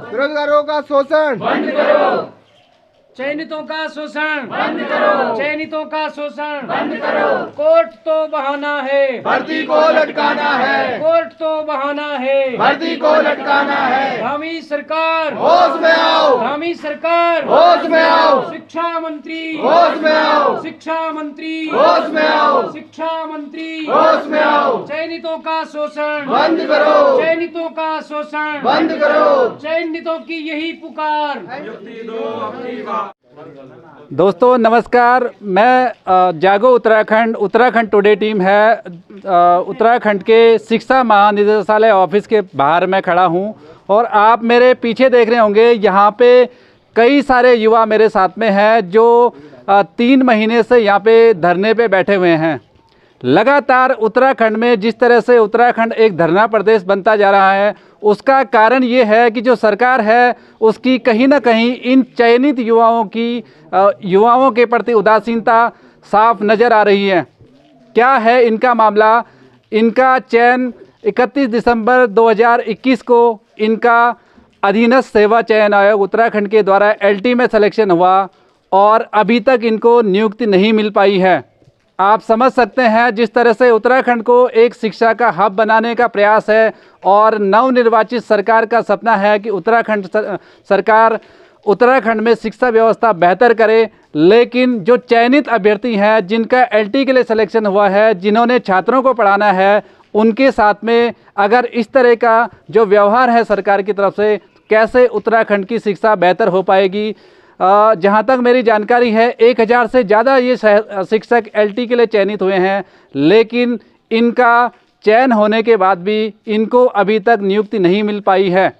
बेरोजगारों का शोषण बंद करो, चयनितों का शोषण बंद करो, चयनितों का शोषण बंद करो। कोर्ट तो बहाना है, भर्ती को लटकाना है, कोर्ट तो बहाना है, भर्ती को लटकाना है। धामी सरकार होश में आओ, धामी सरकार होश में आओ, शिक्षा मंत्री होश में आओ, शिक्षा मंत्री होश में आओ, शिक्षा मंत्री होश में आओ। चयनितों का शोषण बंद करो, चयनितों का शोषण बंद करो। चयनितों की यही पुकार। दोस्तों नमस्कार, मैं जागो उत्तराखंड टुडे टीम है। उत्तराखंड के शिक्षा महानिदेशालय ऑफिस के बाहर मैं खड़ा हूं और आप मेरे पीछे देख रहे होंगे, यहाँ पे कई सारे युवा मेरे साथ में हैं जो 3 महीने से यहाँ पे धरने पे बैठे हुए हैं। लगातार उत्तराखंड में जिस तरह से उत्तराखंड एक धरना प्रदेश बनता जा रहा है, उसका कारण ये है कि जो सरकार है उसकी कहीं ना कहीं इन चयनित युवाओं के प्रति उदासीनता साफ नज़र आ रही है। क्या है इनका मामला? इनका चयन 31 दिसंबर 2021 को इनका अधीनस्थ सेवा चयन आयोग उत्तराखंड के द्वारा LT में सिलेक्शन हुआ और अभी तक इनको नियुक्ति नहीं मिल पाई है। आप समझ सकते हैं जिस तरह से उत्तराखंड को एक शिक्षा का हब बनाने का प्रयास है और नवनिर्वाचित सरकार का सपना है कि उत्तराखंड सरकार उत्तराखंड में शिक्षा व्यवस्था बेहतर करे। लेकिन जो चयनित अभ्यर्थी हैं, जिनका LT के लिए सिलेक्शन हुआ है, जिन्होंने छात्रों को पढ़ाना है, उनके साथ में अगर इस तरह का जो व्यवहार है सरकार की तरफ से, कैसे उत्तराखंड की शिक्षा बेहतर हो पाएगी? जहाँ तक मेरी जानकारी है 1000 से ज़्यादा ये शिक्षक LT के लिए चयनित हुए हैं, लेकिन इनका चयन होने के बाद भी इनको अभी तक नियुक्ति नहीं मिल पाई है।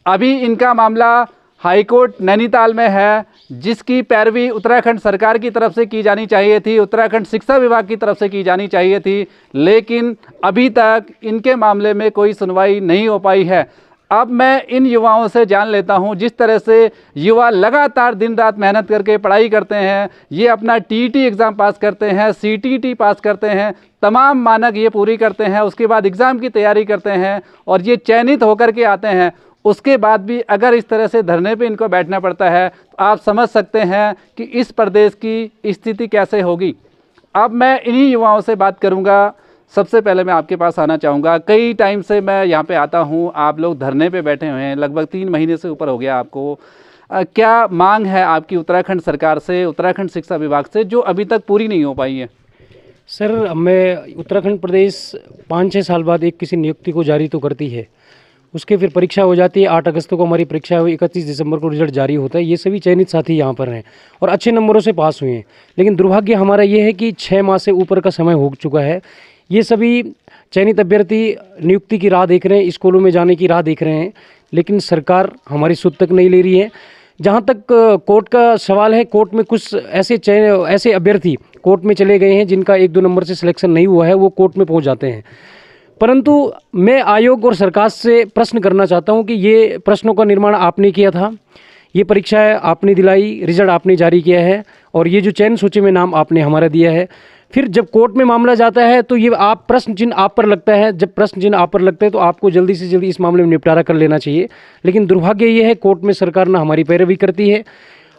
अभी इनका मामला हाईकोर्ट नैनीताल में है, जिसकी पैरवी उत्तराखंड सरकार की तरफ से की जानी चाहिए थी, उत्तराखंड शिक्षा विभाग की तरफ से की जानी चाहिए थी, लेकिन अभी तक इनके मामले में कोई सुनवाई नहीं हो पाई है। अब मैं इन युवाओं से जान लेता हूं, जिस तरह से युवा लगातार दिन रात मेहनत करके पढ़ाई करते हैं, ये अपना TET एग्ज़ाम पास करते हैं, CTET पास करते हैं, तमाम मानक ये पूरी करते हैं, उसके बाद एग्ज़ाम की तैयारी करते हैं और ये चयनित होकर के आते हैं। उसके बाद भी अगर इस तरह से धरने पे इनको बैठना पड़ता है तो आप समझ सकते हैं कि इस प्रदेश की स्थिति कैसे होगी। अब मैं इन्हीं युवाओं से बात करूँगा। सबसे पहले मैं आपके पास आना चाहूँगा, कई टाइम से मैं यहाँ पे आता हूँ, आप लोग धरने पे बैठे हुए हैं, लगभग 3 महीने से ऊपर हो गया आपको। क्या मांग है आपकी उत्तराखंड सरकार से, उत्तराखंड शिक्षा विभाग से, जो अभी तक पूरी नहीं हो पाई है? सर, मैं उत्तराखंड प्रदेश 5-6 साल बाद एक किसी नियुक्ति को जारी तो करती है, उसके फिर परीक्षा हो जाती है। 8 अगस्त को हमारी परीक्षा हुई, 31 दिसंबर को रिजल्ट जारी होता है। ये सभी चयनित साथी यहाँ पर हैं और अच्छे नंबरों से पास हुए हैं, लेकिन दुर्भाग्य हमारा ये है कि 6 माह से ऊपर का समय हो चुका है। ये सभी चयनित अभ्यर्थी नियुक्ति की राह देख रहे हैं, स्कूलों में जाने की राह देख रहे हैं, लेकिन सरकार हमारी सुध तक नहीं ले रही है। जहाँ तक कोर्ट का सवाल है, कोर्ट में कुछ ऐसे अभ्यर्थी कोर्ट में चले गए हैं जिनका 1-2 नंबर से सिलेक्शन नहीं हुआ है, वो कोर्ट में पहुँच जाते हैं। परंतु मैं आयोग और सरकार से प्रश्न करना चाहता हूँ कि ये प्रश्नों का निर्माण आपने किया था, ये परीक्षाएँ आपने दिलाई, रिजल्ट आपने जारी किया है और ये जो चयन सूची में नाम आपने हमारा दिया है, फिर जब कोर्ट में मामला जाता है तो ये आप प्रश्न चिन्ह आप पर लगता है। जब प्रश्न चिन्ह आप पर लगता है तो आपको जल्दी से जल्दी इस मामले में निपटारा कर लेना चाहिए, लेकिन दुर्भाग्य ये है कोर्ट में सरकार ना हमारी पैरवी करती है।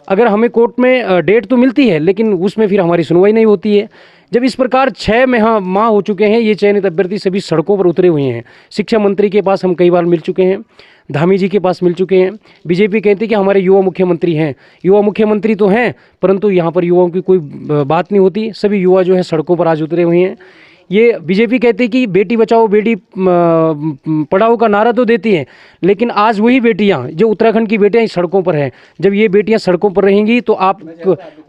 अगर हमें कोर्ट में डेट तो मिलती है, लेकिन उसमें फिर हमारी सुनवाई नहीं होती है। जब इस प्रकार 6 माह हो चुके हैं, ये चयनित अभ्यर्थी सभी सड़कों पर उतरे हुए हैं। शिक्षा मंत्री के पास हम कई बार मिल चुके हैं, धामी जी के पास मिल चुके हैं। बीजेपी कहती है कि हमारे युवा मुख्यमंत्री हैं। युवा मुख्यमंत्री तो हैं, परंतु यहाँ पर युवाओं की कोई बात नहीं होती। सभी युवा जो है सड़कों पर आज उतरे हुए हैं। ये बीजेपी कहती है कि बेटी बचाओ बेटी पढ़ाओ का नारा तो देती है, लेकिन आज वही बेटियां, जो उत्तराखंड की बेटियां सड़कों पर हैं। जब ये बेटियां सड़कों पर रहेंगी तो आप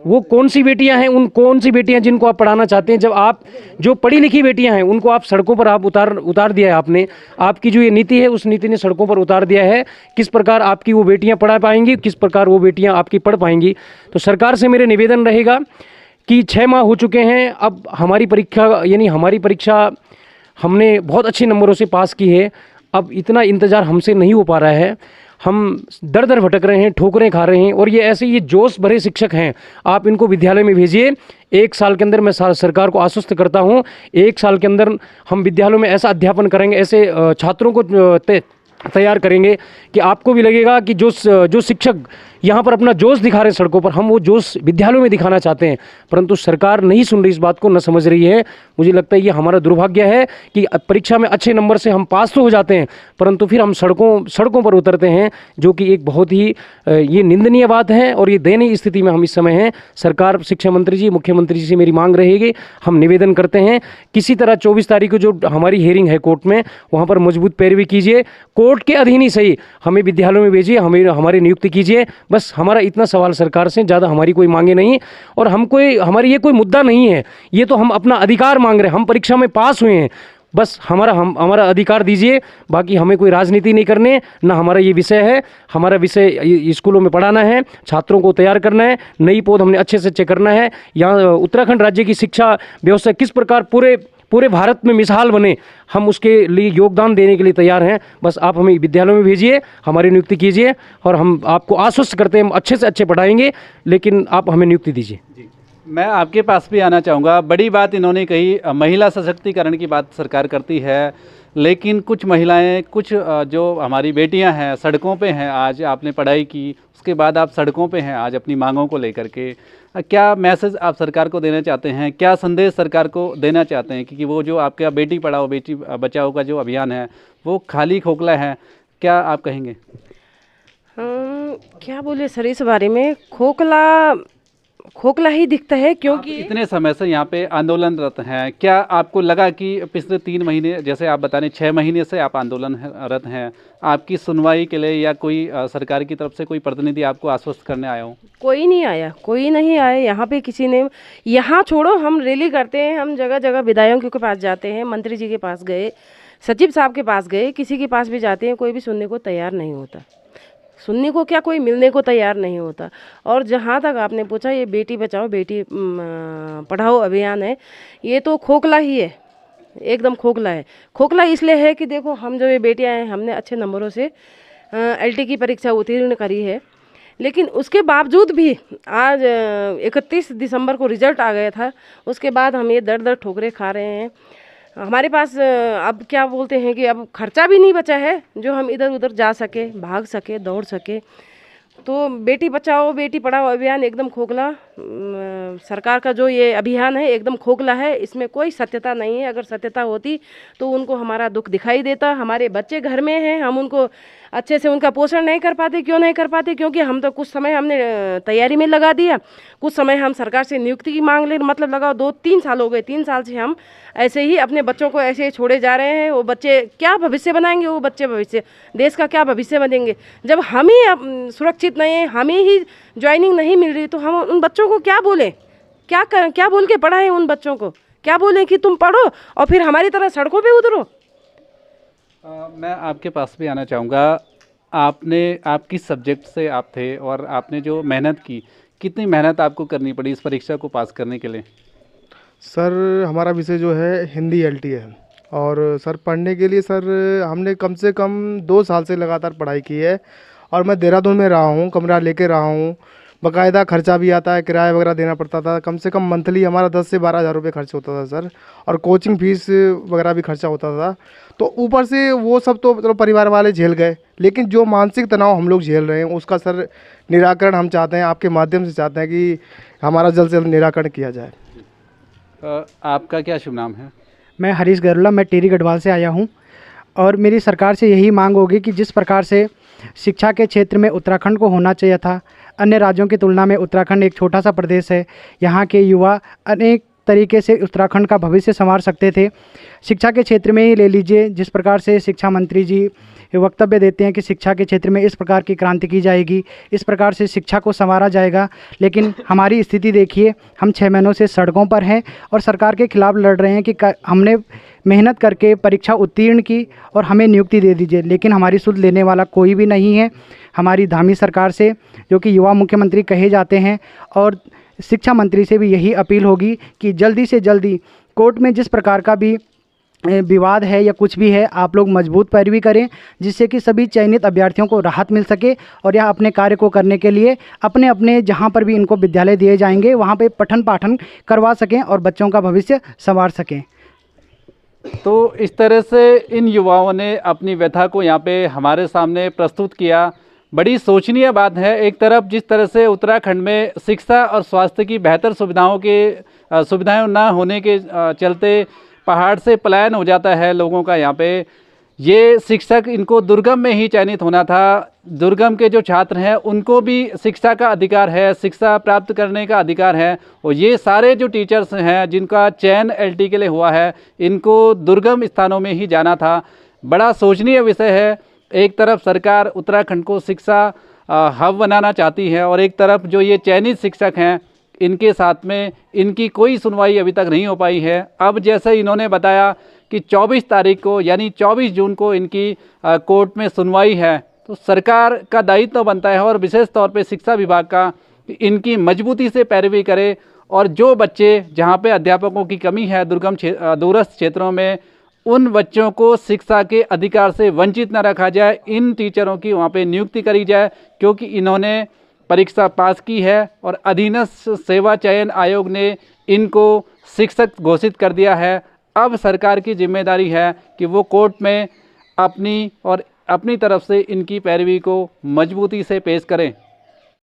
वो कौन सी बेटियां हैं, उन कौन सी बेटियां जिनको आप पढ़ाना चाहते हैं? जब आप जो पढ़ी लिखी बेटियां हैं उनको आप सड़कों पर आप उतार दिया है आपने। आपकी जो ये नीति है उस नीति ने सड़कों पर उतार दिया है। किस प्रकार आपकी वो बेटियाँ पढ़ा पाएंगी, किस प्रकार वो बेटियाँ आपकी पढ़ पाएंगी? तो सरकार से मेरे निवेदन रहेगा कि 6 माह हो चुके हैं, अब हमारी परीक्षा हमने बहुत अच्छे नंबरों से पास की है। अब इतना इंतज़ार हमसे नहीं हो पा रहा है। हम दर दर भटक रहे हैं, ठोकरें खा रहे हैं। और ये ऐसे ये जोश भरे शिक्षक हैं, आप इनको विद्यालय में भेजिए। 1 साल के अंदर मैं सरकार को आश्वस्त करता हूँ, 1 साल के अंदर हम विद्यालयों में ऐसा अध्यापन करेंगे, ऐसे छात्रों को तैयार करेंगे कि आपको भी लगेगा कि जो शिक्षक यहाँ पर अपना जोश दिखा रहे हैं सड़कों पर, हम वो जोश विद्यालयों में दिखाना चाहते हैं। परंतु सरकार नहीं सुन रही, इस बात को न समझ रही है। मुझे लगता है ये हमारा दुर्भाग्य है कि परीक्षा में अच्छे नंबर से हम पास तो हो जाते हैं, परंतु फिर हम सड़कों पर उतरते हैं, जो कि एक बहुत ही ये निंदनीय बात है। और ये दयनीय स्थिति में हम इस समय हैं। सरकार, शिक्षा मंत्री जी, मुख्यमंत्री जी से मेरी मांग रहेगी, हम निवेदन करते हैं किसी तरह 24 तारीख को जो हमारी हियरिंग है कोर्ट में, वहाँ पर मजबूत पैरवी कीजिए, कोर्ट के अधीन ही सही हमें विद्यालयों में भेजिए, हमारी नियुक्ति कीजिए। बस हमारा इतना सवाल सरकार से, ज़्यादा हमारी कोई मांगे नहीं। और हमारी ये कोई मुद्दा नहीं है, ये तो हम अपना अधिकार मांग रहे हैं। हम परीक्षा में पास हुए हैं, बस हमारा अधिकार दीजिए। बाकी हमें कोई राजनीति नहीं करने, ना हमारा ये विषय है। हमारा विषय स्कूलों में पढ़ाना है, छात्रों को तैयार करना है, नई पौध हमने अच्छे से अच्छे करना है। यहाँ उत्तराखंड राज्य की शिक्षा व्यवस्था किस प्रकार पूरे भारत में मिसाल बने, हम उसके लिए योगदान देने के लिए तैयार हैं। बस आप हमें विद्यालयों में भेजिए, हमारी नियुक्ति कीजिए, और हम आपको आश्वस्त करते हैं हम अच्छे से अच्छे पढ़ाएंगे, लेकिन आप हमें नियुक्ति दीजिए। मैं आपके पास भी आना चाहूँगा। बड़ी बात इन्होंने कही, महिला सशक्तिकरण की बात सरकार करती है, लेकिन कुछ महिलाएं, कुछ जो हमारी बेटियां हैं सड़कों पे हैं। आज आपने पढ़ाई की, उसके बाद आप सड़कों पे हैं आज अपनी मांगों को लेकर के। क्या मैसेज आप सरकार को देना चाहते हैं, क्या संदेश सरकार को देना चाहते हैं कि वो जो आपका बेटी पढ़ाओ बेटी बचाओ का जो अभियान है वो खाली खोखला है, क्या आप कहेंगे? क्या बोले सर इस बारे में, खोखला ही दिखता है, क्योंकि इतने समय से यहाँ पे आंदोलनरत हैं। क्या आपको लगा कि पिछले 3 महीने, जैसे आप बता रहे 6 महीने से आप आंदोलनरत हैं, आपकी सुनवाई के लिए या कोई सरकार की तरफ से कोई प्रतिनिधि आपको आश्वस्त करने आया हो? कोई नहीं आया, कोई नहीं आया यहाँ पे किसी ने। यहाँ छोड़ो, हम रैली करते हैं, हम जगह जगह विधायकों के पास जाते हैं, मंत्री जी के पास गए, सचिव साहब के पास गए, किसी के पास भी जाते हैं, कोई भी सुनने को तैयार नहीं होता। सुनने को क्या, कोई मिलने को तैयार नहीं होता। और जहाँ तक आपने पूछा, ये बेटी बचाओ बेटी पढ़ाओ अभियान है, ये तो खोखला ही है, एकदम खोखला है। खोखला इसलिए है कि देखो, हम जो ये बेटियाँ हैं, हमने अच्छे नंबरों से LT की परीक्षा उत्तीर्ण करी है, लेकिन उसके बावजूद भी आज 31 दिसंबर को रिजल्ट आ गया था, उसके बाद हम ये दर दर ठोकरे खा रहे हैं। हमारे पास अब क्या बोलते हैं कि अब खर्चा भी नहीं बचा है जो हम इधर उधर जा सके, भाग सके, दौड़ सके। तो बेटी बचाओ बेटी पढ़ाओ अभियान एकदम खोखला, सरकार का जो ये अभियान है एकदम खोखला है, इसमें कोई सत्यता नहीं है। अगर सत्यता होती तो उनको हमारा दुख दिखाई देता। हमारे बच्चे घर में हैं, हम उनको अच्छे से उनका पोषण नहीं कर पाते। क्यों नहीं कर पाते? क्योंकि हम तो कुछ समय हमने तैयारी में लगा दिया, कुछ समय हम सरकार से नियुक्ति की मांग ले, मतलब लगाओ 2-3 साल हो गए, 3 साल से हम ऐसे ही अपने बच्चों को ऐसे ही छोड़े जा रहे हैं। वो बच्चे क्या भविष्य बनाएंगे? वो बच्चे भविष्य, देश का क्या भविष्य बनेंगे? जब हम ही सुरक्षित नहीं है, हमें ही ज्वाइनिंग नहीं मिल रही, तो हम उन बच्चों को क्या बोलें? क्या बोल के पढ़ाएं उन बच्चों को? क्या बोलें कि तुम पढ़ो और फिर हमारी तरह सड़कों पे उतरो? मैं आपके पास भी आना चाहूँगा। आप किस सब्जेक्ट से आप थे और आपने जो मेहनत की, कितनी मेहनत आपको करनी पड़ी इस परीक्षा को पास करने के लिए? सर हमारा विषय जो है हिंदी LT है, और सर पढ़ने के लिए सर हमने कम से कम 2 साल से लगातार पढ़ाई की है। और मैं देहरादून में रहा हूँ, कमरा लेके रहा हूँ, बाकायदा खर्चा भी आता है, किराया वगैरह देना पड़ता था। कम से कम मंथली हमारा 10 से 12 हज़ार रुपये खर्च होता था सर, और कोचिंग फीस वगैरह भी खर्चा होता था। तो ऊपर से वो सब तो मतलब परिवार वाले झेल गए, लेकिन जो मानसिक तनाव हम लोग झेल रहे हैं उसका सर निराकरण हम चाहते हैं, आपके माध्यम से चाहते हैं कि हमारा जल्द से जल्द निराकरण किया जाए। आपका क्या शुभ नाम है? मैं हरीश गरुला, मैं टिहरी गढ़वाल से आया हूँ। और मेरी सरकार से यही मांग होगी कि जिस प्रकार से शिक्षा के क्षेत्र में उत्तराखंड को होना चाहिए था, अन्य राज्यों की तुलना में उत्तराखंड एक छोटा सा प्रदेश है, यहाँ के युवा अनेक तरीके से उत्तराखंड का भविष्य संवार सकते थे। शिक्षा के क्षेत्र में ही ले लीजिए, जिस प्रकार से शिक्षा मंत्री जी वक्तव्य देते हैं कि शिक्षा के क्षेत्र में इस प्रकार की क्रांति की जाएगी, इस प्रकार से शिक्षा को संवारा जाएगा, लेकिन हमारी स्थिति देखिए, हम 6 महीनों से सड़कों पर हैं और सरकार के खिलाफ लड़ रहे हैं कि हमने मेहनत करके परीक्षा उत्तीर्ण की और हमें नियुक्ति दे दीजिए, लेकिन हमारी सुध लेने वाला कोई भी नहीं है। हमारी धामी सरकार से, जो कि युवा मुख्यमंत्री कहे जाते हैं, और शिक्षा मंत्री से भी यही अपील होगी कि जल्दी से जल्दी कोर्ट में जिस प्रकार का भी विवाद है या कुछ भी है, आप लोग मजबूत पैरवी करें, जिससे कि सभी चयनित अभ्यर्थियों को राहत मिल सके और यह अपने कार्य को करने के लिए अपने अपने जहां पर भी इनको विद्यालय दिए जाएंगे वहां पे पठन पाठन करवा सकें और बच्चों का भविष्य संवार सकें। तो इस तरह से इन युवाओं ने अपनी व्यथा को यहाँ पे हमारे सामने प्रस्तुत किया। बड़ी सोचनीय बात है, एक तरफ जिस तरह से उत्तराखंड में शिक्षा और स्वास्थ्य की बेहतर सुविधाएं ना होने के चलते पहाड़ से पलायन हो जाता है लोगों का। यहाँ पे ये शिक्षक इनको दुर्गम में ही चयनित होना था। दुर्गम के जो छात्र हैं उनको भी शिक्षा का अधिकार है, शिक्षा प्राप्त करने का अधिकार है, और ये सारे जो टीचर्स हैं जिनका चयन एलटी के लिए हुआ है, इनको दुर्गम स्थानों में ही जाना था। बड़ा सोचनीय विषय है। एक तरफ सरकार उत्तराखंड को शिक्षा हब बनाना चाहती है और एक तरफ जो ये चयनित शिक्षक हैं इनके साथ में इनकी कोई सुनवाई अभी तक नहीं हो पाई है। अब जैसे इन्होंने बताया कि 24 तारीख को यानी 24 जून को इनकी कोर्ट में सुनवाई है, तो सरकार का दायित्व तो बनता है और विशेष तौर पे शिक्षा विभाग का कि इनकी मजबूती से पैरवी करे और जो बच्चे जहाँ पे अध्यापकों की कमी है दूरस्थ क्षेत्रों में, उन बच्चों को शिक्षा के अधिकार से वंचित न रखा जाए। इन टीचरों की वहाँ पे नियुक्ति करी जाए क्योंकि इन्होंने परीक्षा पास की है और अधीनस्थ सेवा चयन आयोग ने इनको शिक्षक घोषित कर दिया है। अब सरकार की जिम्मेदारी है कि वो कोर्ट में अपनी तरफ से इनकी पैरवी को मजबूती से पेश करें।